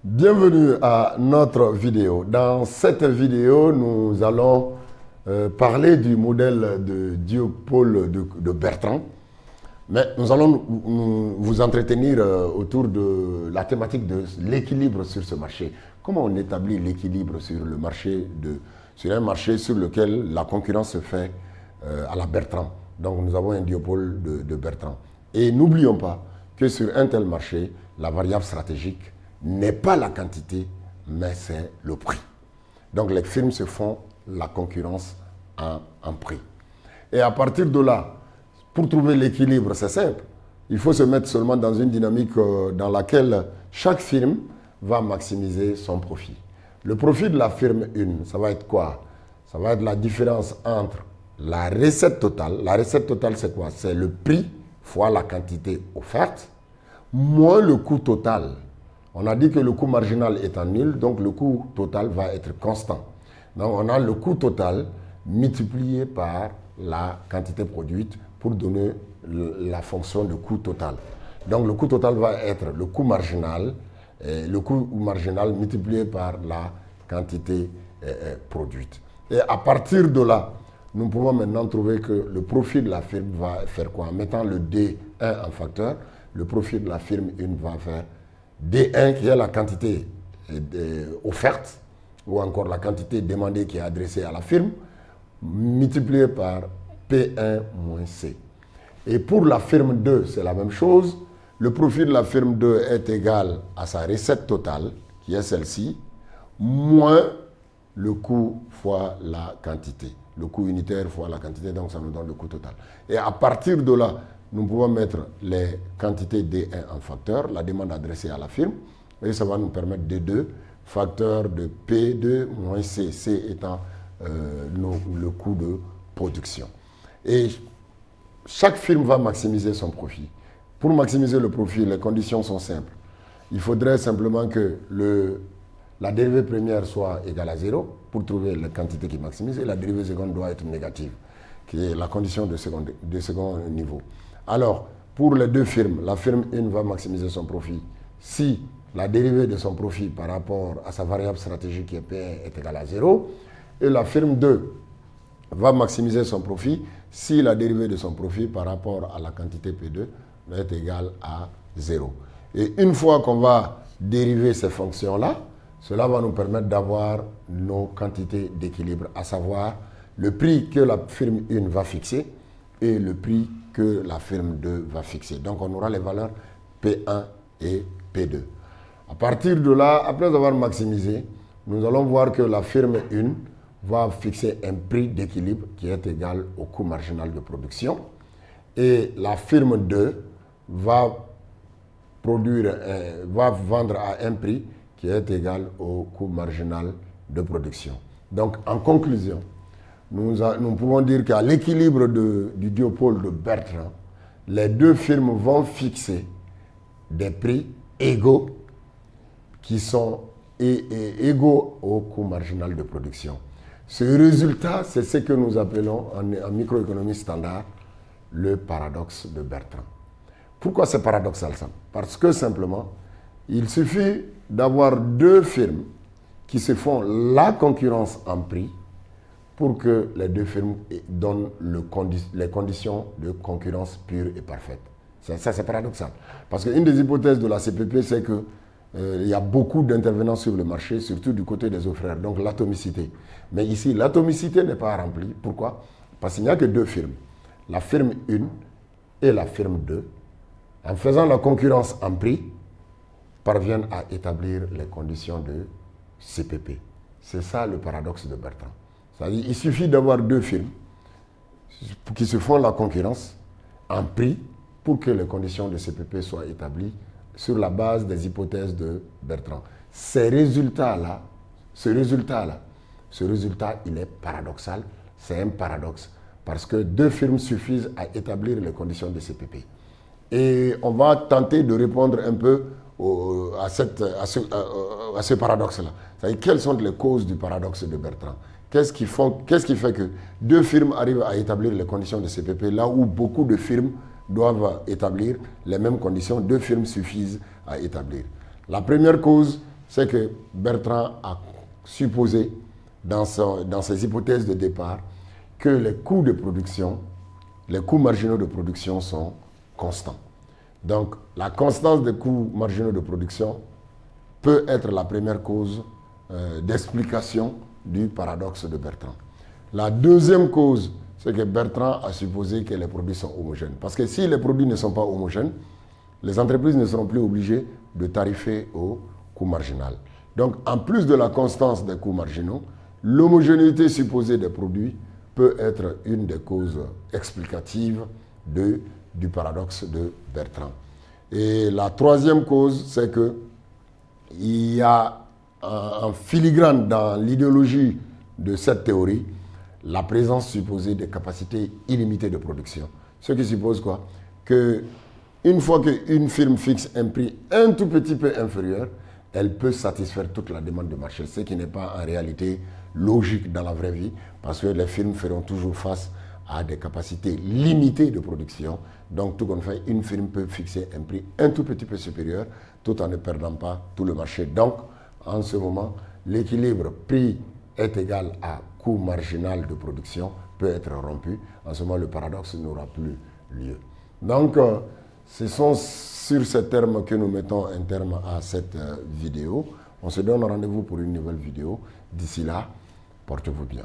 Bienvenue à notre vidéo. Dans cette vidéo, nous allons parler du modèle de Diopole de Bertrand. Mais nous allons vous entretenir autour de la thématique de l'équilibre sur ce marché. Comment on établit l'équilibre sur le marché sur un marché sur lequel la concurrence se fait à la Bertrand. Donc nous avons un Diopole de Bertrand. Et n'oublions pas que sur un tel marché, la variable stratégique n'est pas la quantité, mais c'est le prix. Donc les firmes se font la concurrence en prix. Et à partir de là, pour trouver l'équilibre, c'est simple. Il faut se mettre seulement dans une dynamique dans laquelle chaque firme va maximiser son profit. Le profit de la firme 1, ça va être quoi? Ça va être la différence entre la recette totale. La recette totale, c'est quoi? C'est le prix fois la quantité offerte, moins le coût total. On a dit que le coût marginal étant nul, donc le coût total va être constant. Donc on a le coût total multiplié par la quantité produite pour donner la fonction de coût total. Donc le coût total va être le coût marginal multiplié par la quantité produite. Et à partir de là, nous pouvons maintenant trouver que le profit de la firme va faire quoi? En mettant le D1 en facteur, le profit de la firme 1 va faire D1 qui est la quantité offerte ou encore la quantité demandée qui est adressée à la firme multiplié par P1 moins C. Et pour la firme 2, c'est la même chose. Le profit de la firme 2 est égal à sa recette totale, qui est celle-ci, moins le coût fois la quantité. Le coût unitaire fois la quantité, donc ça nous donne le coût total. Et à partir de là, nous pouvons mettre les quantités D1 en facteur, la demande adressée à la firme, et ça va nous permettre D2, facteur de P2 moins C, C étant le coût de production. Et chaque firme va maximiser son profit. Pour maximiser le profit, les conditions sont simples. Il faudrait simplement que la dérivée première soit égale à 0 pour trouver la quantité qui maximise, et la dérivée seconde doit être négative, qui est la condition de second niveau. Alors, pour les deux firmes, la firme 1 va maximiser son profit si la dérivée de son profit par rapport à sa variable stratégique qui est P1 est égale à 0, et la firme 2 va maximiser son profit si la dérivée de son profit par rapport à la quantité P2 est égale à 0. Et une fois qu'on va dériver ces fonctions-là, cela va nous permettre d'avoir nos quantités d'équilibre, à savoir le prix que la firme 1 va fixer et le prix que la firme 2 va fixer. Donc on aura les valeurs P1 et P2. À partir de là, après avoir maximisé, nous allons voir que la firme 1 va fixer un prix d'équilibre qui est égal au coût marginal de production. Et la firme 2 va vendre à un prix qui est égal au coût marginal de production. Donc, en conclusion, nous pouvons dire qu'à l'équilibre du Diopole de Bertrand, les deux firmes vont fixer des prix égaux qui sont égaux au coût marginal de production. Ce résultat, c'est ce que nous appelons en microéconomie standard le paradoxe de Bertrand. Pourquoi c'est paradoxal ça? Parce que simplement, il suffit d'avoir deux firmes qui se font la concurrence en prix pour que les deux firmes donnent les conditions de concurrence pure et parfaite. Ça, c'est paradoxal. Parce qu'une des hypothèses de la CPP, c'est que il y a beaucoup d'intervenants sur le marché, surtout du côté des offreurs, donc l'atomicité. Mais ici, l'atomicité n'est pas remplie. Pourquoi? Parce qu'il n'y a que deux firmes, la firme 1 et la firme 2. En faisant la concurrence en prix, parviennent à établir les conditions de CPP. C'est ça le paradoxe de Bertrand. C'est-à-dire qu'il suffit d'avoir deux firmes qui se font la concurrence en prix pour que les conditions de CPP soient établies sur la base des hypothèses de Bertrand. Ce résultat, il est paradoxal. C'est un paradoxe parce que deux firmes suffisent à établir les conditions de CPP. Et on va tenter de répondre un peu à ce paradoxe-là. C'est-à-dire, quelles sont les causes du paradoxe de Bertrand? Qu'est-ce qui fait que deux firmes arrivent à établir les conditions de CPP là où beaucoup de firmes doivent établir les mêmes conditions, deux firmes suffisent à établir? La première cause, c'est que Bertrand a supposé dans ses hypothèses de départ que les coûts de production, les coûts marginaux de production sont constants. Donc, la constance des coûts marginaux de production peut être la première cause d'explication du paradoxe de Bertrand. La deuxième cause, c'est que Bertrand a supposé que les produits sont homogènes. Parce que si les produits ne sont pas homogènes, les entreprises ne seront plus obligées de tarifer au coût marginal. Donc, en plus de la constance des coûts marginaux, l'homogénéité supposée des produits peut être une des causes explicatives du paradoxe de Bertrand. Et la troisième cause, c'est qu'il y a en filigrane dans l'idéologie de cette théorie la présence supposée des capacités illimitées de production. Ce qui suppose quoi? Qu'une fois qu'une firme fixe un prix un tout petit peu inférieur, elle peut satisfaire toute la demande de marché, ce qui n'est pas en réalité logique dans la vraie vie, parce que les firmes feront toujours face à des capacités limitées de production. Donc, tout compte fait, une firme peut fixer un prix un tout petit peu supérieur, tout en ne perdant pas tout le marché. Donc, en ce moment, l'équilibre prix est égal à coût marginal de production peut être rompu. En ce moment, le paradoxe n'aura plus lieu. Donc, ce sont sur ces termes que nous mettons un terme à cette vidéo. On se donne rendez-vous pour une nouvelle vidéo. D'ici là, portez-vous bien.